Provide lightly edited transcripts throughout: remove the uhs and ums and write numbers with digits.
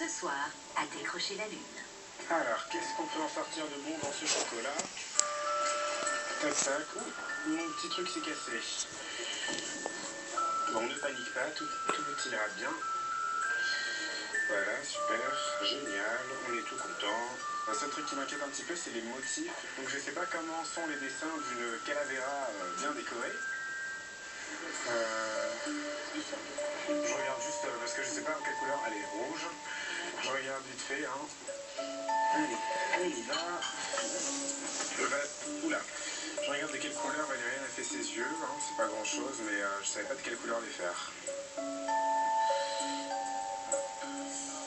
Ce soir, à décrocher la lune. Alors, qu'est-ce qu'on peut en sortir de bon dans ce chocolat? Tac tac. Ouh, mon petit truc s'est cassé. Bon, ne panique pas, tout ira bien. Voilà, super, génial, on est tout content. Un seul truc qui m'inquiète un petit peu, c'est les motifs. Donc je sais pas comment sont les dessins d'une calavera bien décorée. Je regarde juste parce que je sais pas en quelle couleur. Elle est rouge. Je regarde vite fait. Hein. Allez, on y va. Oula. Je regarde de quelle couleur Valériane a fait ses yeux. Hein. C'est pas grand chose, mais je savais pas de quelle couleur les faire.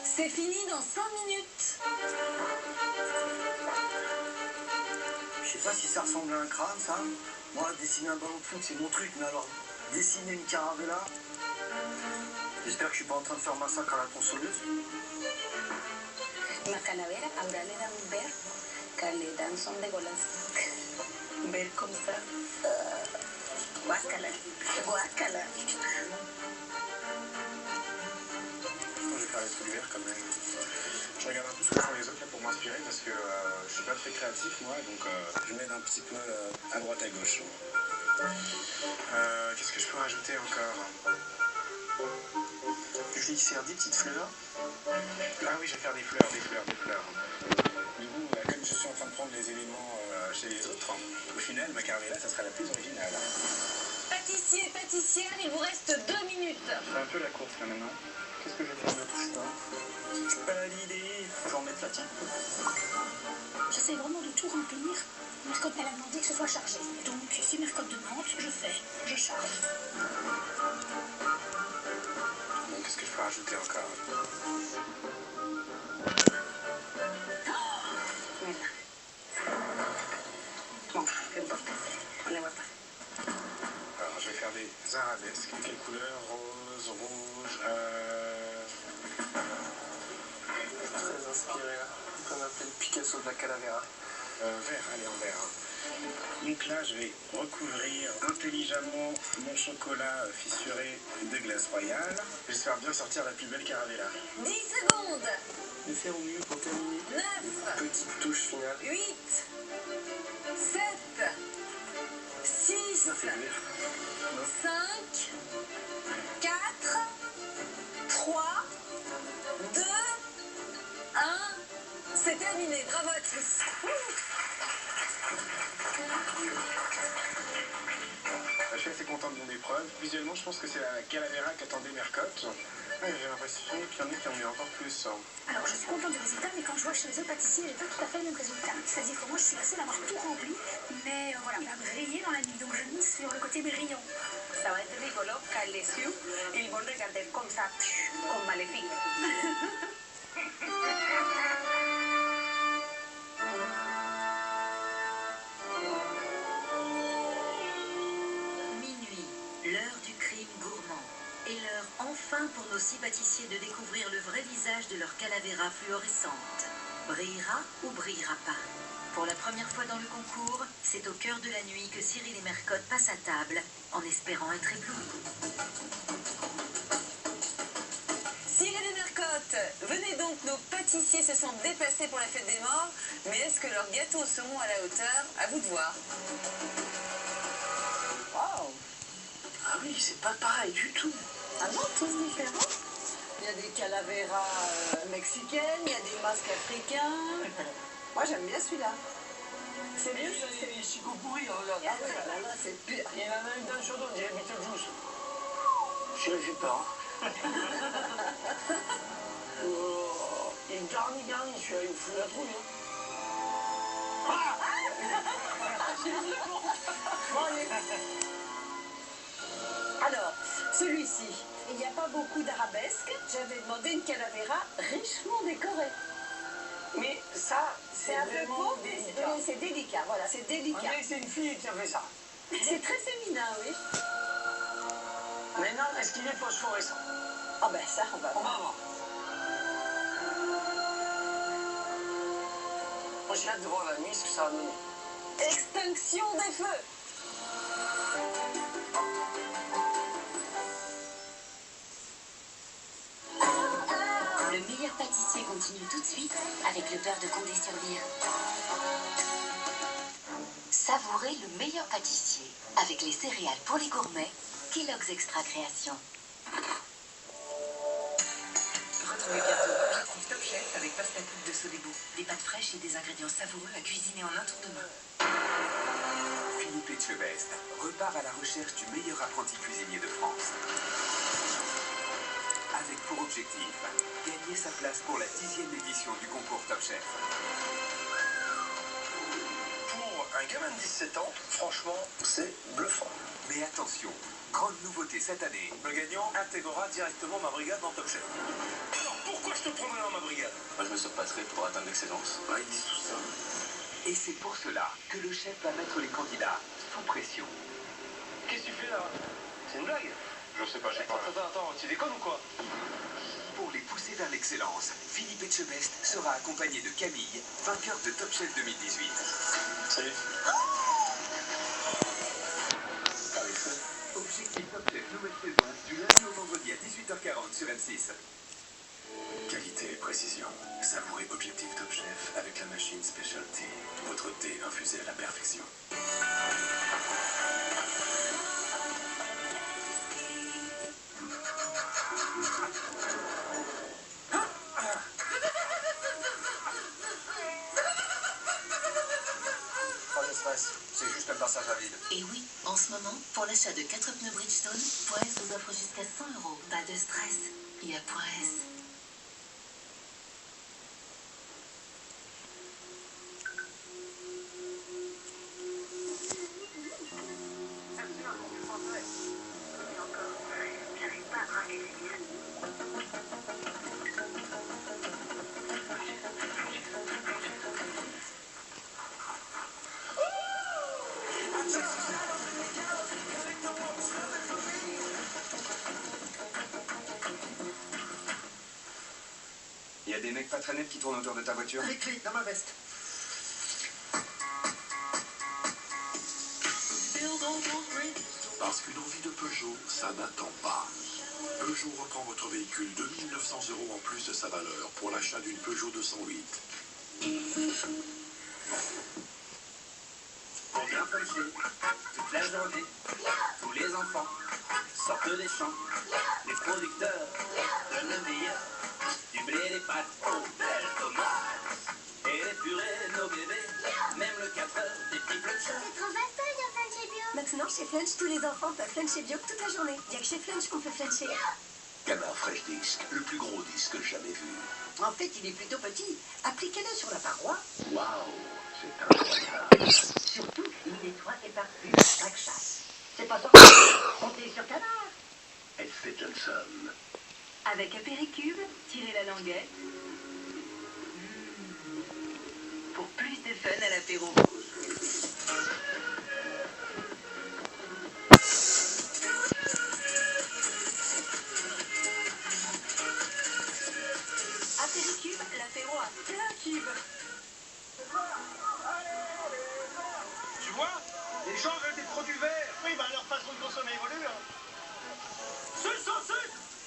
C'est fini dans 5 minutes. Je sais pas si ça ressemble à un crâne, ça. Moi, dessiner un ballon de foot, c'est mon truc, mais alors, dessiner une caravella. J'espère que je suis pas en train de faire massacre à la tronçonneuse. La calavera ahora le dan ver, que le dan son de golas. Ver comme ça. Guácala, guácala. Je vais faire des trucs verts quand même. Je regarde un peu ce que font les autres là pour m'inspirer parce que je suis pas très créatif moi, donc je m'aide un petit peu à droite à gauche. Qu'est-ce que je peux rajouter encore? Je vais faire des petites fleurs. Ah oui, je vais faire des fleurs. Du coup, comme je suis en train de prendre les éléments chez les autres, au final, ma caravella, ça sera la plus originale. Pâtissier, pâtissière, il vous reste 2 minutes. C'est un peu la course là maintenant. Qu'est-ce que je vais faire d'autre? Je sais pas. J'ai pas l'idée. Faut que j'en mette là, tiens. J'essaie vraiment de tout remplir. Mercotte, elle a demandé que ce soit chargé. Donc, si Mercotte demande, je fais. Je charge. Bon, qu'est-ce que je peux rajouter encore? Bon, peu importe. On ne voit pas. Alors, je vais faire des arabesques. Quelle couleur? Rose, rouge, Très inspiré, là. On peut m'appeler le Picasso de la calavera. Vert, allez en vert. Donc là, je vais recouvrir intelligemment mon chocolat fissuré de glace royale. J'espère bien sortir la plus belle caravella. 10 secondes. Mais faire au mieux pour terminer. 9, Petite touche finale. 8, 7, 6, Ça fait rire. 5, 4, 3, 2, 1. C'est terminé. Bravo à tous. Je suis assez content de mon épreuve. Visuellement, je pense que c'est la calavera qu'attendait Mercotte. Ouais, j'ai l'impression qu'il y en a qui en ont encore plus. Alors, je suis contente du résultat, mais quand je vois chez les autres pâtissiers, j'ai pas tout à fait le même résultat. C'est-à-dire que moi, je suis la seule à avoir tout rempli, mais voilà, il a brillé dans la nuit, donc je mise sur le côté brillant. Ça va être rigolo car les yeux, ils vont regarder comme ça, comme maléfique. Minuit, l'heure du crime gourmand. Et l'heure enfin pour nos 6 pâtissiers de découvrir le vrai visage de leur calavera fluorescente. Brillera ou brillera pas? Pour la première fois dans le concours, c'est au cœur de la nuit que Cyril et Mercotte passent à table, en espérant être éblouis. Cyril et Mercotte, venez donc, nos pâtissiers se sont déplacés pour la fête des morts, mais est-ce que leurs gâteaux seront à la hauteur? À vous de voir. Waouh! Ah oui, c'est pas pareil du tout. Ah non, tous différents. Il y a des calaveras mexicaines, il y a des masques africains. Moi, j'aime bien celui-là. C'est mieux, c'est les chicopourris, regarde. Ah ouais, là, c'est pire. Il y en a même d'un sur d'autres, j'ai Beetlejuice. Je ne fais pas. Oh, il est garni, celui-là, il me fout la trouille. Hein. Ah. Bon, allez. Alors, celui-ci, il n'y a pas beaucoup d'arabesques. J'avais demandé une calavera richement décorée. Mais ça, C'est un peu vraiment pauvre, délicat. mais c'est délicat. Voilà, c'est On délicat. dirait que c'est une fille qui a fait ça. C'est très féminin, oui. Maintenant, est-ce qu'il est phosphorescent? Ah ben ça, on va On voir. va voir. Moi, j'ai hâte de voir la nuit ce que ça va donner. Extinction des feux. Le meilleur pâtissier continue tout de suite avec le beurre de Condé sur Vire. Savourez le meilleur pâtissier avec les céréales pour les gourmets Kellogg's Extra Création. Retrouvez bientôt Objectif Top Chef avec pasta coupe de Sodebo. Des pâtes fraîches et des ingrédients savoureux à cuisiner en un tour de main. Philippe Etchebest repart à la recherche du meilleur apprenti cuisinier de France. Avec pour objectif, gagner sa place pour la 10e édition du concours Top Chef. Pour un gamin de 17 ans, franchement, c'est bluffant. Mais attention, grande nouveauté cette année. Le gagnant intégrera directement ma brigade dans Top Chef. Alors pourquoi je te prendrais dans ma brigade? Moi, je me surpasserai pour atteindre l'excellence. Bah, ils disent tout ça. Et c'est pour cela que le chef va mettre les candidats sous pression. Qu'est-ce que tu fais là? C'est une blague? Je sais pas, Attends, tu déconnes ou quoi? Pour les pousser vers l'excellence, Philippe Etchebest sera accompagné de Camille, vainqueur de Top Chef 2018. Salut. Objectif Top Chef nouvelle saison du lundi au vendredi à 18h40 sur M6. Qualité et précision. Savourez Objectif Top Chef avec la machine Specialty. Votre thé infusé à la perfection. Pas de stress, c'est juste un passage à vide. Et oui, en ce moment, pour l'achat de 4 pneus Bridgestone, Point S vous offre jusqu'à 100 €. Pas de stress, il y a Point S. Il y a des mecs pas très nets qui tournent autour de ta voiture. Les clés dans ma veste. Parce qu'une envie de Peugeot, ça n'attend pas. Peugeot reprend votre véhicule 2 900 € en plus de sa valeur pour l'achat d'une Peugeot 208. Pour bien pêcher, toute la journée, tous les enfants sortent des champs. Les producteurs donnent le meilleur, du blé, des pâtes, aux belles tomates. Et les purées, nos bébés, même le 4 heures, des petits planchers. C'est trop facile de flancher bio. Maintenant, chez Flunch, tous les enfants peuvent flancher bio toute la journée. Il n'y a que chez Flunch qu'on peut flancher. Canard Fresh Disc, le plus gros disque jamais vu. En fait, il est plutôt petit. Appliquez-le sur la paroi. Waouh, c'est incroyable. Surtout, il nettoie et parfume chaque chasse. C'est pas sorti. Comptez sur Canard. Effet Johnson. Avec Apéricube, tirez la languette. Pour plus de fun à l'apéro. Apéricube, l'apéro à plein cube. Tu vois? Les gens veulent des produits verts. Oui, bah leur façon de consommer évolue. Hein.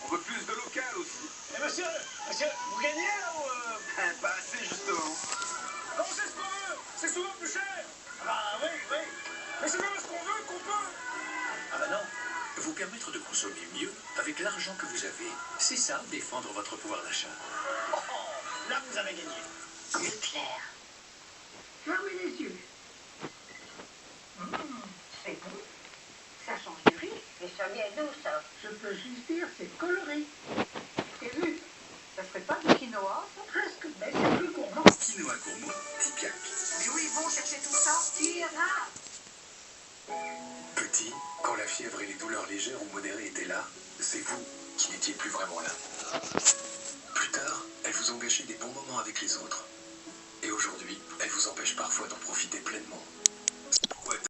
On veut plus de local aussi. Et monsieur, vous gagnez là ou Pas assez justement. Non, c'est ce qu'on veut. C'est souvent plus cher. Ah oui. Mais c'est même ce qu'on veut qu'on peut. Ah bah non. Vous permettre de consommer mieux avec l'argent que vous avez. C'est ça, défendre votre pouvoir d'achat. Là, vous avez gagné. Leclerc. Fermez les yeux. C'est bon. Ça change du riz. Et ça vient d'où, ça? Je peux juste dire, c'est coloré. Et vu, ça serait pas du quinoa, ça? Presque, mais c'est plus gourmand. Quinoa gourmand, Tipiac. Mais où ils vont chercher tout ça? Ira. Petit, quand la fièvre et les douleurs légères ou modérées étaient là, c'est vous qui n'étiez plus vraiment là. Plus tard, elles vous ont gâché des bons moments avec les autres. Et aujourd'hui, elles vous empêchent parfois d'en profiter pleinement.